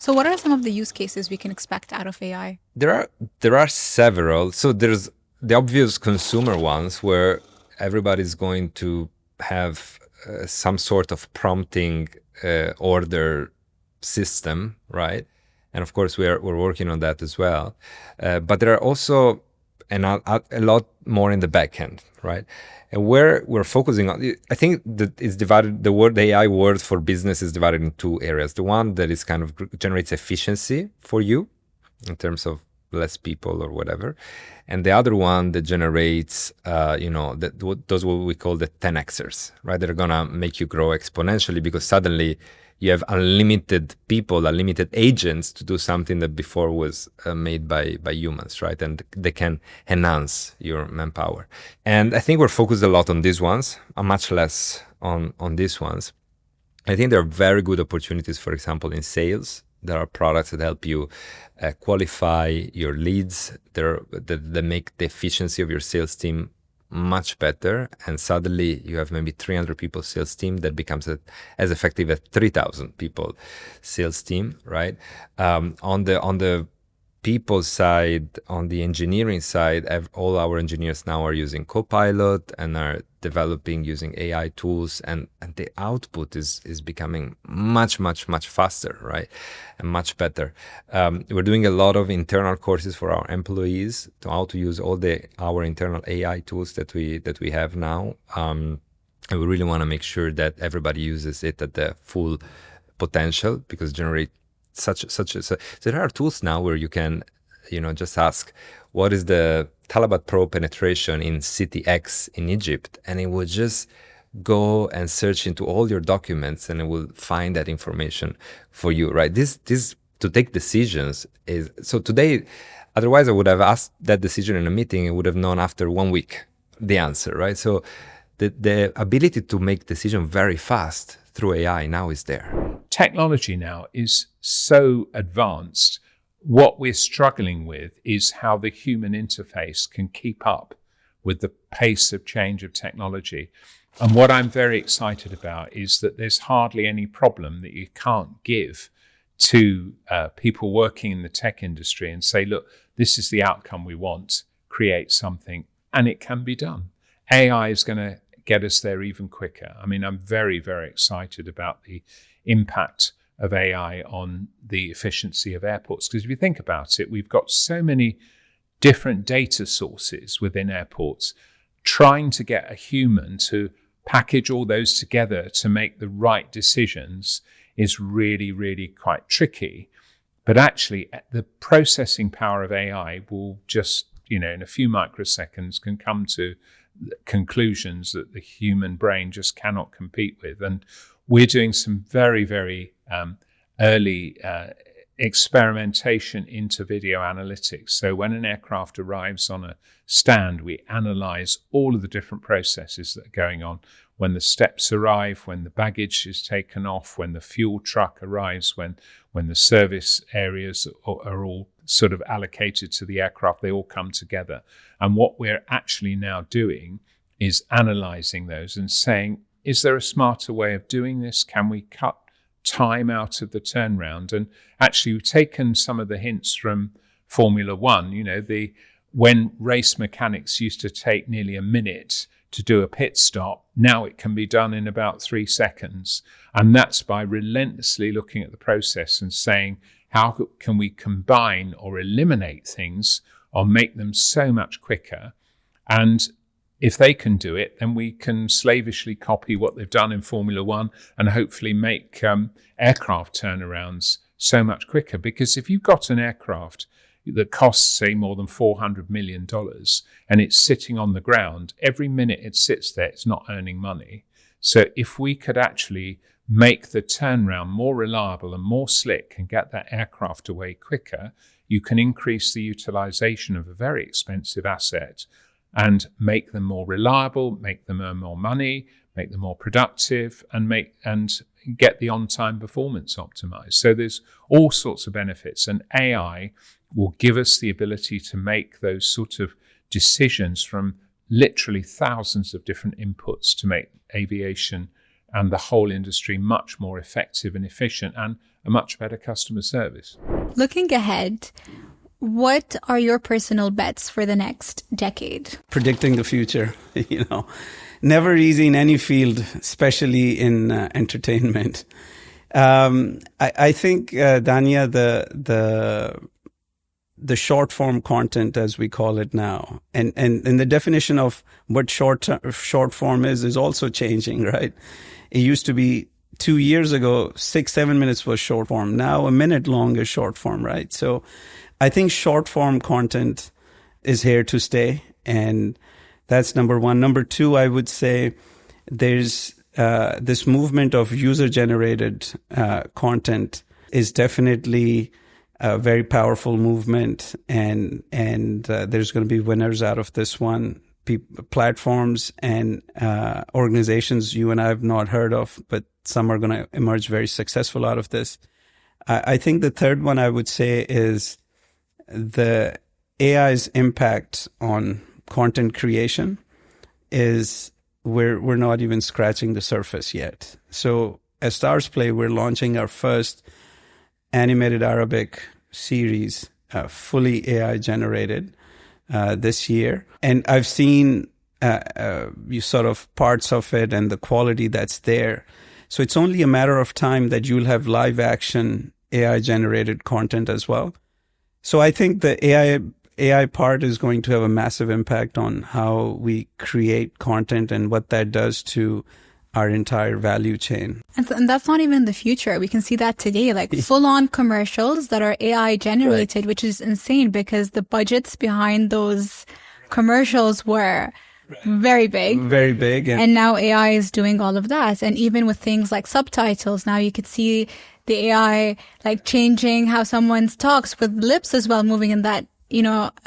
So what are some of the use cases we can expect out of AI? There are several. So there's the obvious consumer ones where everybody's going to have some sort of prompting order system, right? And of course, we're working on that as well. But there are also a lot more in the back end, right? And where we're focusing on, I think that it's divided. The AI word for business is divided in two areas. The one that is kind of generates efficiency for you in terms of less people or whatever, and the other one that generates, those what we call the 10xers, right? That are gonna make you grow exponentially because suddenly you have unlimited people, unlimited agents to do something that before was made by humans, right? And they can enhance your manpower. And I think we're focused a lot on these ones, much less on these ones. I think there are very good opportunities, for example, in sales. There are products that help you qualify your leads, that make the efficiency of your sales team much better, and suddenly you have maybe 300 people sales team that becomes as effective as 3,000 people sales team, right? On the people side, on the engineering side, all our engineers now are using Copilot and are developing using AI tools, and the output is becoming much faster, right? And much better. We're doing a lot of internal courses for our employees to how to use all our internal AI tools that we have now. And we really want to make sure that everybody uses it at the full potential, because generate so there are tools now where you can, just ask, what is the Talabat Pro penetration in city X in Egypt? And it will just go and search into all your documents and it will find that information for you, right? This to take decisions is, so today, otherwise I would have asked that decision in a meeting and would have known after 1 week the answer, right? So the ability to make decision very fast through AI now is there. Technology now is so advanced. What we're struggling with is how the human interface can keep up with the pace of change of technology. And what I'm very excited about is that there's hardly any problem that you can't give to people working in the tech industry and say, look, this is the outcome we want, create something, and it can be done. AI is going to get us there even quicker. I mean, I'm very, very excited about the impact of AI on the efficiency of airports. Because if you think about it, we've got so many different data sources within airports. Trying to get a human to package all those together to make the right decisions is really, really quite tricky. But actually, the processing power of AI will just, in a few microseconds can come to conclusions that the human brain just cannot compete with. And we're doing some very, very early experimentation into video analytics. So when an aircraft arrives on a stand, we analyze all of the different processes that are going on. When the steps arrive, when the baggage is taken off, when the fuel truck arrives, when the service areas are all sort of allocated to the aircraft, they all come together. And what we're actually now doing is analyzing those and saying, is there a smarter way of doing this? Can we cut time out of the turnaround? And actually, we've taken some of the hints from Formula One. When race mechanics used to take nearly a minute to do a pit stop, now it can be done in about 3 seconds. And that's by relentlessly looking at the process and saying, how can we combine or eliminate things or make them so much quicker? And if they can do it, then we can slavishly copy what they've done in Formula One and hopefully make aircraft turnarounds so much quicker. Because if you've got an aircraft that costs, say, more than $400 million and it's sitting on the ground, every minute it sits there, it's not earning money. So if we could actually make the turnaround more reliable and more slick and get that aircraft away quicker, you can increase the utilization of a very expensive asset and make them more reliable, make them earn more money, make them more productive, and get the on-time performance optimized. So there's all sorts of benefits, and AI will give us the ability to make those sort of decisions from literally thousands of different inputs to make aviation and the whole industry much more effective and efficient, and a much better customer service. Looking ahead, what are your personal bets for the next decade? Predicting the future, never easy in any field, especially in entertainment. I think, Dania, the short form content, as we call it now, and the definition of what short form is also changing, right? It used to be 2 years ago, 6-7 minutes was short form. Now a minute long is short form, right? So I think short form content is here to stay. And that's number one. Number two, I would say there's this movement of user generated content is definitely a very powerful movement. And there's going to be winners out of this one. Platforms and organizations you and I have not heard of, but some are going to emerge very successful out of this. I think the third one I would say is the AI's impact on content creation is we're not even scratching the surface yet. So at STARZPLAY, we're launching our first animated Arabic series, fully AI generated, this year. And I've seen you sort of parts of it and the quality that's there. So it's only a matter of time that you'll have live action AI generated content as well. So I think the AI part is going to have a massive impact on how we create content and what that does to our entire value chain. And that's not even the future. We can see that today, like full-on commercials that are AI generated, right, which is insane because the budgets behind those commercials were very big. Very big. And now AI is doing all of that. And even with things like subtitles, now you could see the AI like changing how someone talks with lips as well, moving in that,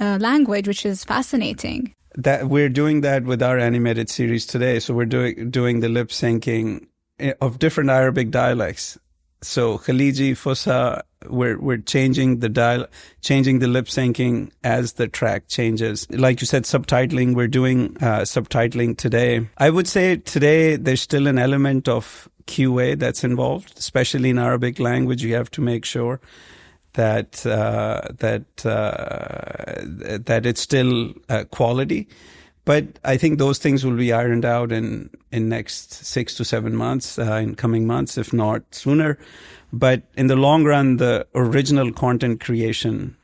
language, which is fascinating. That we're doing that with our animated series today. So we're doing the lip syncing of different Arabic dialects. So Khaliji, Fusha, we're changing the lip syncing as the track changes. Like you said, subtitling, we're doing subtitling today. I would say today there's still an element of QA that's involved, especially in Arabic language. You have to make sure that it's still quality. But I think those things will be ironed out in next 6 to 7 months, in coming months, if not sooner. But in the long run, the original content creation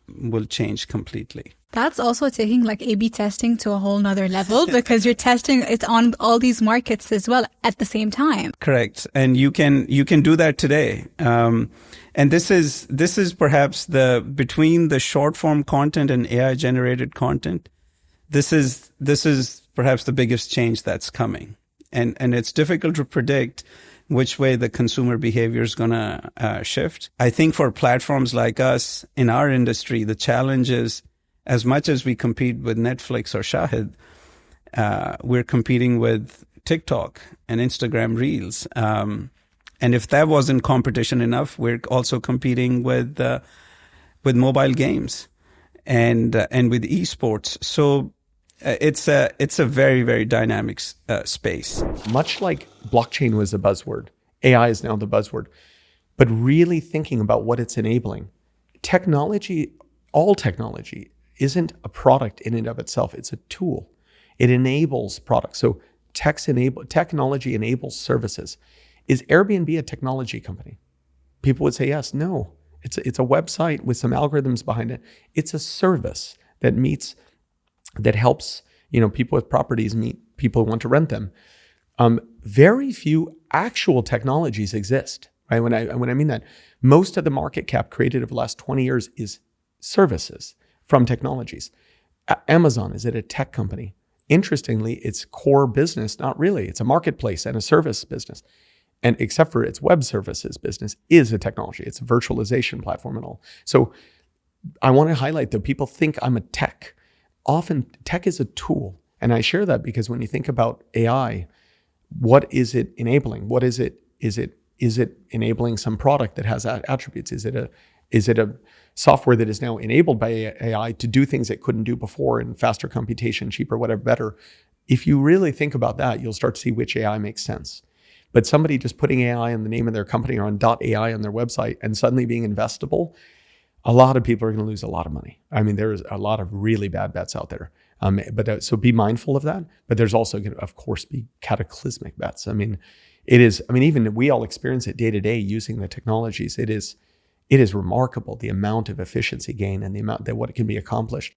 will change completely. That's also taking like A/B testing to a whole nother level because you're testing it on all these markets as well at the same time. Correct. And you can do that today. And this is perhaps between the short form content and AI generated content. This is perhaps the biggest change that's coming. And it's difficult to predict which way the consumer behavior is going to shift. I think for platforms like us in our industry, the challenge is as much as we compete with Netflix or Shahid, we're competing with TikTok and Instagram Reels. And if that wasn't competition enough, we're also competing with mobile games and with esports. So it's a very, very dynamic space. Much like blockchain was a buzzword, AI is now the buzzword. But really thinking about what it's enabling. Technology, all technology, isn't a product in and of itself. It's a tool. It enables products. So technology enables services. Is Airbnb a technology company? People would say yes. No. It's a website with some algorithms behind it. It's a service that helps people with properties meet people who want to rent them. Very few actual technologies exist. Right? When I mean that, most of the market cap created over the last 20 years is services from technologies. Amazon, is it a tech company? Interestingly, its core business, not really. It's a marketplace and a service business. And except for its web services business is a technology. It's a virtualization platform and all. So I want to highlight that people think I'm a tech. Often tech is a tool. And I share that because when you think about AI, what is it enabling? What is it? Is it enabling some product that has attributes? Is it a software that is now enabled by AI to do things it couldn't do before in faster computation, cheaper, whatever, better? If you really think about that, you'll start to see which AI makes sense. But somebody just putting AI in the name of their company or on .ai on their website and suddenly being investable, a lot of people are going to lose a lot of money. I mean, there's a lot of really bad bets out there. So be mindful of that. But there's also going to, of course, be cataclysmic bets. I mean, even we all experience it day to day using the technologies. It is remarkable the amount of efficiency gain and the amount that what can be accomplished.